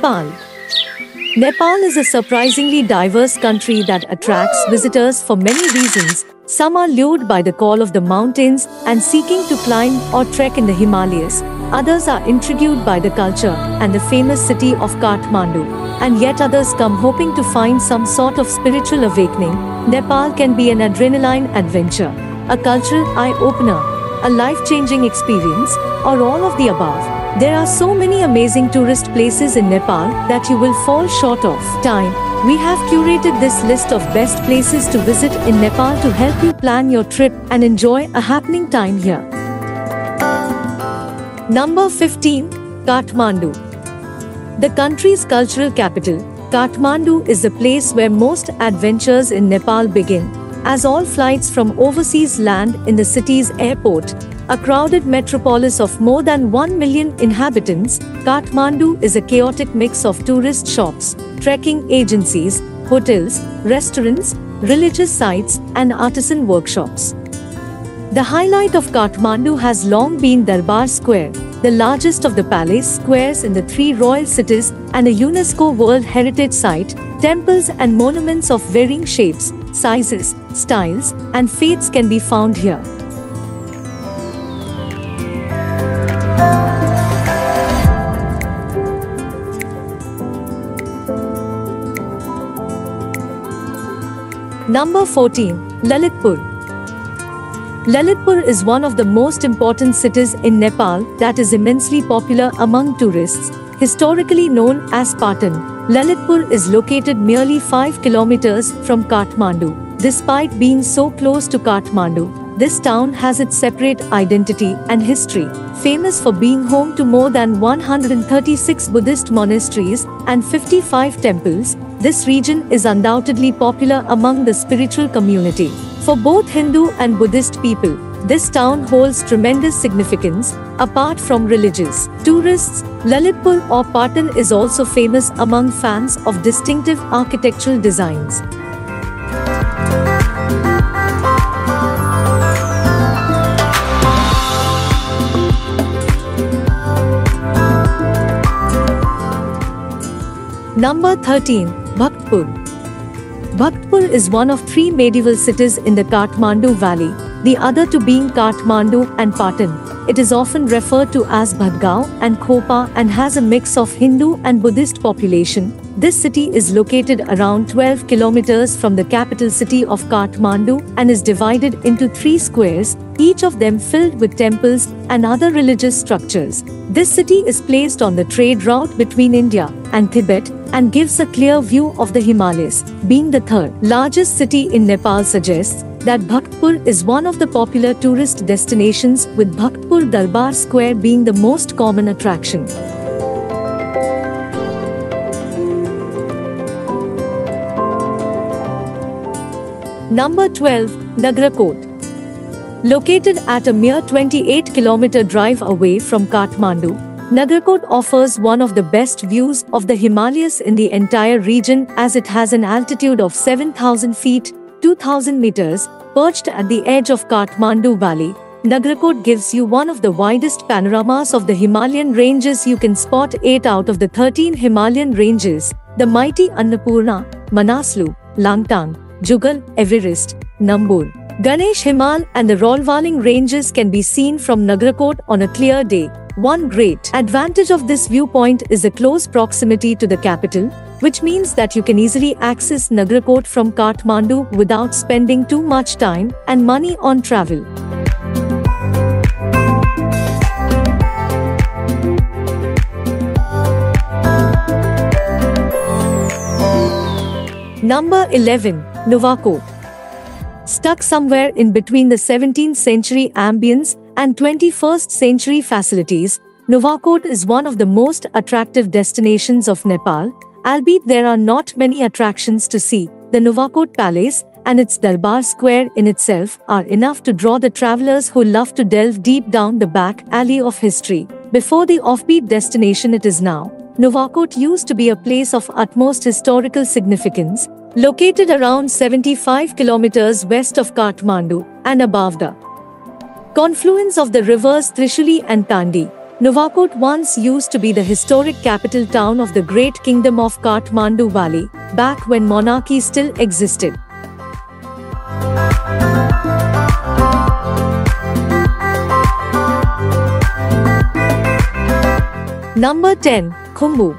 Nepal. Nepal is a surprisingly diverse country that attracts visitors for many reasons. Some are lured by the call of the mountains and seeking to climb or trek in the Himalayas. Others are intrigued by the culture and the famous city of Kathmandu. And yet others come hoping to find some sort of spiritual awakening. Nepal can be an adrenaline adventure, a cultural eye-opener, a life-changing experience, or all of the above. There are so many amazing tourist places in Nepal that you will fall short of time. We have curated this list of best places to visit in Nepal to help you plan your trip and enjoy a happening time here. Number 15. Kathmandu. The country's cultural capital, Kathmandu is the place where most adventures in Nepal begin, as all flights from overseas land in the city's airport. A crowded metropolis of more than 1 million inhabitants, Kathmandu is a chaotic mix of tourist shops, trekking agencies, hotels, restaurants, religious sites, and artisan workshops. The highlight of Kathmandu has long been Darbar Square, the largest of the palace squares in the three royal cities and a UNESCO World Heritage Site. Temples and monuments of varying shapes, sizes, styles, and faiths can be found here. Number 14. Lalitpur. Lalitpur is one of the most important cities in Nepal that is immensely popular among tourists. Historically known as Patan, Lalitpur is located merely 5 kilometers from Kathmandu. Despite being so close to Kathmandu, this town has its separate identity and history. Famous for being home to more than 136 Buddhist monasteries and 55 temples, this region is undoubtedly popular among the spiritual community. For both Hindu and Buddhist people, this town holds tremendous significance. Apart from religious tourists, Lalitpur or Patan is also famous among fans of distinctive architectural designs. Number 13. Bhaktapur. Bhaktapur is one of three medieval cities in the Kathmandu Valley, the other two being Kathmandu and Patan. It is often referred to as Bhadgaon and Khopa and has a mix of Hindu and Buddhist population. This city is located around 12 kilometers from the capital city of Kathmandu and is divided into three squares, each of them filled with temples and other religious structures. This city is placed on the trade route between India and Tibet and gives a clear view of the Himalayas. Being the third largest city in Nepal suggests that Bhaktapur is one of the popular tourist destinations, with Bhaktapur Darbar Square being the most common attraction. Number 12. Nagarkot. Located at a mere 28-kilometer drive away from Kathmandu, Nagarkot offers one of the best views of the Himalayas in the entire region, as it has an altitude of 7,000 feet, 2,000 meters, perched at the edge of Kathmandu Valley. Nagarkot gives you one of the widest panoramas of the Himalayan ranges. You can spot 8 out of the 13 Himalayan ranges: the mighty Annapurna, Manaslu, Langtang, Jugal, Everest, Nambur, Ganesh Himal and the Rolwaling ranges can be seen from Nagarkot on a clear day. One great advantage of this viewpoint is the close proximity to the capital, which means that you can easily access Nagarkot from Kathmandu without spending too much time and money on travel. Number 11. Nuwakot. Stuck somewhere in between the 17th century ambience and 21st century facilities, Nuwakot is one of the most attractive destinations of Nepal. Albeit there are not many attractions to see, the Novakot Palace, and its Darbar Square in itself are enough to draw the travelers who love to delve deep down the back alley of history. Before the offbeat destination it is now, Novakot used to be a place of utmost historical significance, located around 75 kilometers west of Kathmandu and above the confluence of the rivers Trishuli and Tandi. Novakot once used to be the historic capital town of the great kingdom of Kathmandu Valley, back when monarchy still existed. Number 10. Khumbu.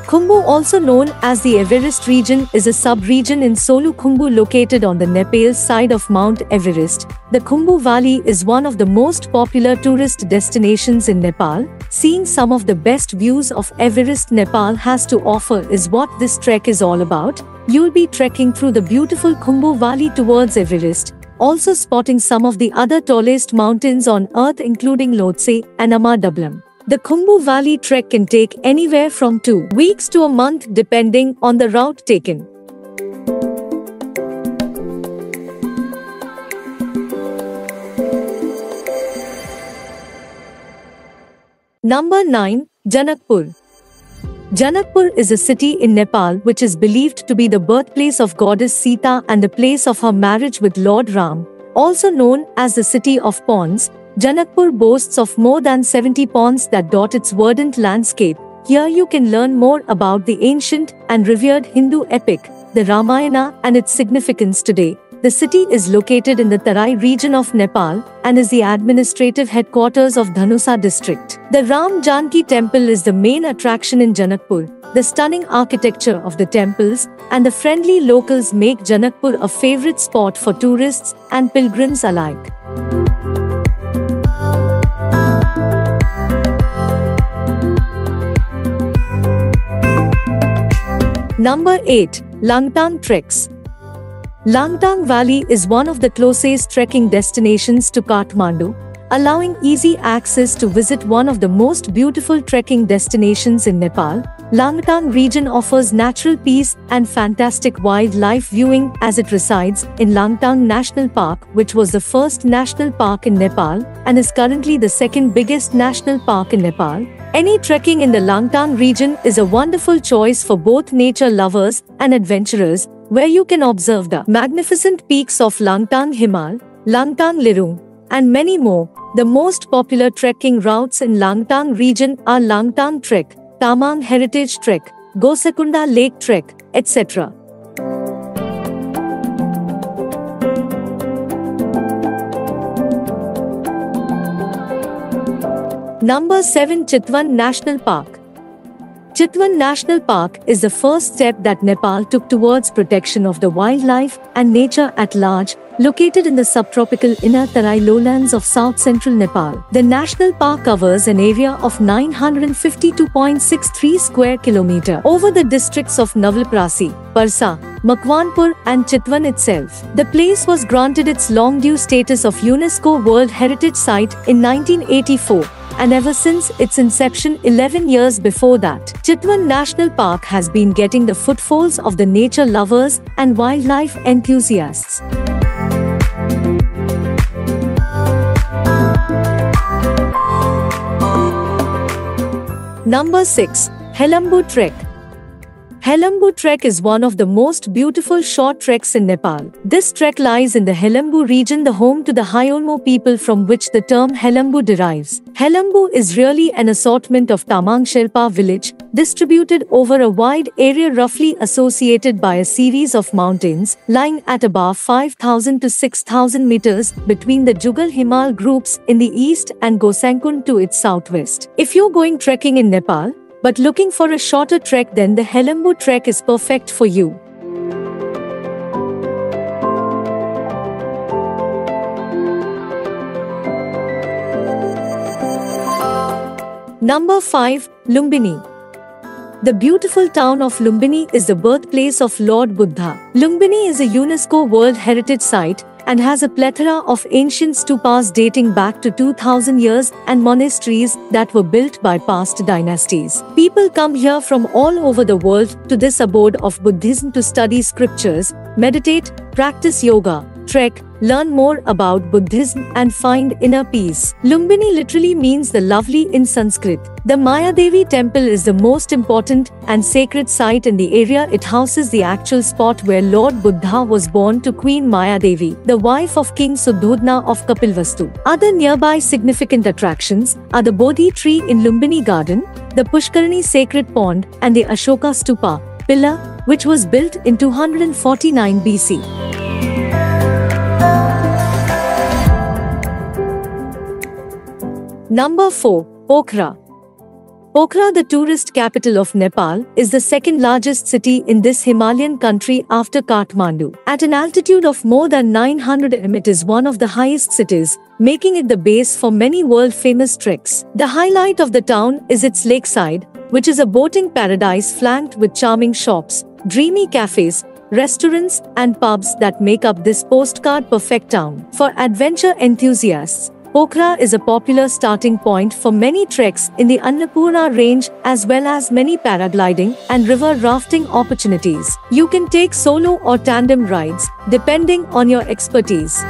Khumbu, also known as the Everest region, is a sub-region in Solu Khumbu located on the Nepal side of Mount Everest. The Khumbu Valley is one of the most popular tourist destinations in Nepal. Seeing some of the best views of Everest Nepal has to offer is what this trek is all about. You'll be trekking through the beautiful Khumbu Valley towards Everest, also spotting some of the other tallest mountains on earth including Lhotse and Ama Dablam. The Khumbu Valley trek can take anywhere from 2 weeks to a month depending on the route taken. Number 9. Janakpur. Janakpur is a city in Nepal which is believed to be the birthplace of goddess Sita and the place of her marriage with Lord Ram. Also known as the city of ponds, Janakpur boasts of more than 70 ponds that dot its verdant landscape. Here you can learn more about the ancient and revered Hindu epic, the Ramayana, and its significance today. The city is located in the Tarai region of Nepal and is the administrative headquarters of Dhanusa district. The Ram Janki temple is the main attraction in Janakpur. The stunning architecture of the temples and the friendly locals make Janakpur a favorite spot for tourists and pilgrims alike. Number 8. Langtang Treks. Langtang Valley is one of the closest trekking destinations to Kathmandu, allowing easy access to visit one of the most beautiful trekking destinations in Nepal. Langtang region offers natural peace and fantastic wildlife viewing as it resides in Langtang National Park, which was the first national park in Nepal and is currently the second biggest national park in Nepal. Any trekking in the Langtang region is a wonderful choice for both nature lovers and adventurers, where you can observe the magnificent peaks of Langtang Himal, Langtang Lirung, and many more. The most popular trekking routes in Langtang region are Langtang Trek, Tamang Heritage Trek, Gosakunda Lake Trek, etc. Number 7. Chitwan National Park. Chitwan National Park is the first step that Nepal took towards protection of the wildlife and nature at large, located in the subtropical inner Tarai lowlands of south-central Nepal. The national park covers an area of 952.63 square kilometers over the districts of Navalprasi, Parsa, Makwanpur and Chitwan itself. The place was granted its long-due status of UNESCO World Heritage Site in 1984. And ever since its inception 11 years before that, Chitwan National Park has been getting the footfalls of the nature lovers and wildlife enthusiasts. Number 6. Helambu Trek. Helambu Trek is one of the most beautiful short treks in Nepal. This trek lies in the Helambu region, the home to the Hyolmo people from which the term Helambu derives. Helambu is really an assortment of Tamang Sherpa village, distributed over a wide area roughly associated by a series of mountains, lying at above 5,000 to 6,000 meters between the Jugal Himal groups in the east and Gosankund to its southwest. If you're going trekking in Nepal, but looking for a shorter trek, then the Helambu trek is perfect for you. Number 5. Lumbini. The beautiful town of Lumbini is the birthplace of Lord Buddha. Lumbini is a UNESCO World Heritage Site, and has a plethora of ancient stupas dating back to 2000 years and monasteries that were built by past dynasties. People come here from all over the world to this abode of Buddhism to study scriptures, meditate, practice yoga, trek, learn more about Buddhism and find inner peace. Lumbini literally means the lovely in Sanskrit. The Mayadevi temple is the most important and sacred site in the area. It houses the actual spot where Lord Buddha was born to Queen Mayadevi, the wife of King Suddhodana of Kapilvastu. Other nearby significant attractions are the Bodhi tree in Lumbini garden, the Pushkarani sacred pond and the Ashoka stupa, pillar, which was built in 249 BC. Number 4. Pokhara. Pokhara, the tourist capital of Nepal, is the second largest city in this Himalayan country after Kathmandu. At an altitude of more than 900 m, it is one of the highest cities, making it the base for many world-famous treks. The highlight of the town is its lakeside, which is a boating paradise flanked with charming shops, dreamy cafes, restaurants, and pubs that make up this postcard-perfect town. For adventure enthusiasts, Pokhara is a popular starting point for many treks in the Annapurna range as well as many paragliding and river rafting opportunities. You can take solo or tandem rides, depending on your expertise.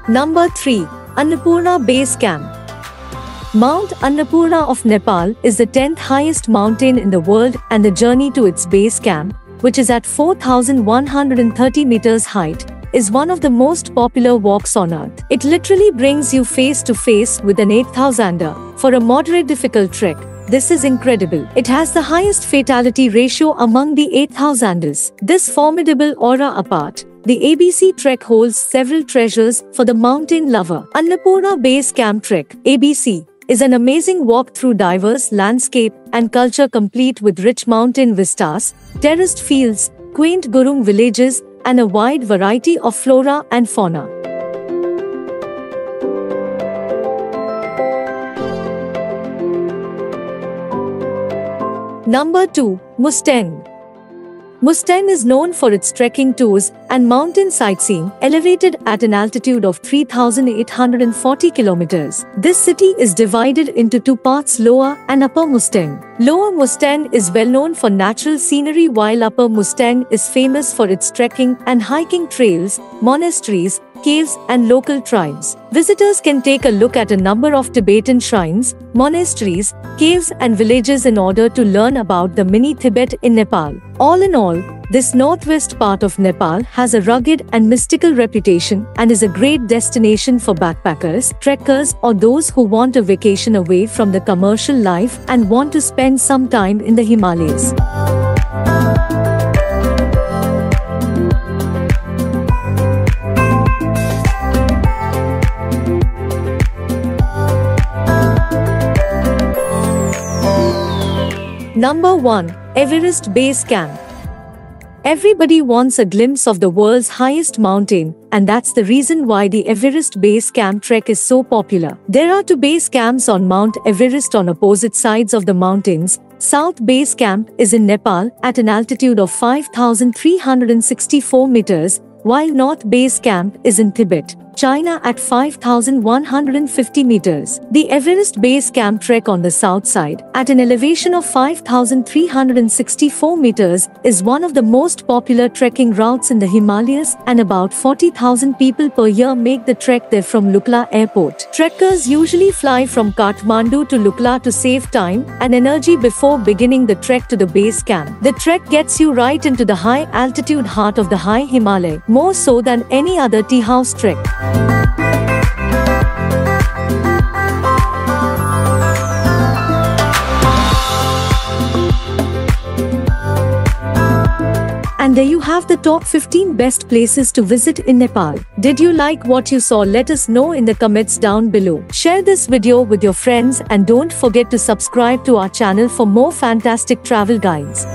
Number 3. Annapurna Base Camp. Mount Annapurna of Nepal is the 10th highest mountain in the world, and the journey to its base camp, which is at 4,130 meters height, is one of the most popular walks on earth. It literally brings you face to face with an 8,000er. For a moderate difficult trek, this is incredible. It has the highest fatality ratio among the 8,000ers. This formidable aura apart, the ABC Trek holds several treasures for the mountain lover. Annapurna Base Camp Trek, ABC, is an amazing walk through diverse landscape and culture complete with rich mountain vistas, terraced fields, quaint Gurung villages, and a wide variety of flora and fauna. Number 2. Mustang. Mustang is known for its trekking tours and mountain sightseeing, elevated at an altitude of 3,840 kilometers. This city is divided into two parts, Lower and Upper Mustang. Lower Mustang is well known for natural scenery, while Upper Mustang is famous for its trekking and hiking trails, monasteries, caves, and local tribes. Visitors can take a look at a number of Tibetan shrines, monasteries, caves, and villages in order to learn about the mini Tibet in Nepal. All in all, this northwest part of Nepal has a rugged and mystical reputation and is a great destination for backpackers, trekkers, or those who want a vacation away from the commercial life and want to spend some time in the Himalayas. Number 1. Everest Base Camp. Everybody wants a glimpse of the world's highest mountain, and that's the reason why the Everest Base Camp trek is so popular. There are two base camps on Mount Everest on opposite sides of the mountains. South Base Camp is in Nepal at an altitude of 5,364 meters, while North Base Camp is in Tibet, China at 5,150 meters. The Everest Base Camp trek on the south side, at an elevation of 5,364 meters, is one of the most popular trekking routes in the Himalayas, and about 40,000 people per year make the trek there from Lukla Airport. Trekkers usually fly from Kathmandu to Lukla to save time and energy before beginning the trek to the base camp. The trek gets you right into the high-altitude heart of the high Himalaya, more so than any other tea house trek. And there you have the top 15 best places to visit in Nepal. Did you like what you saw? Let us know in the comments down below. Share this video with your friends and don't forget to subscribe to our channel for more fantastic travel guides.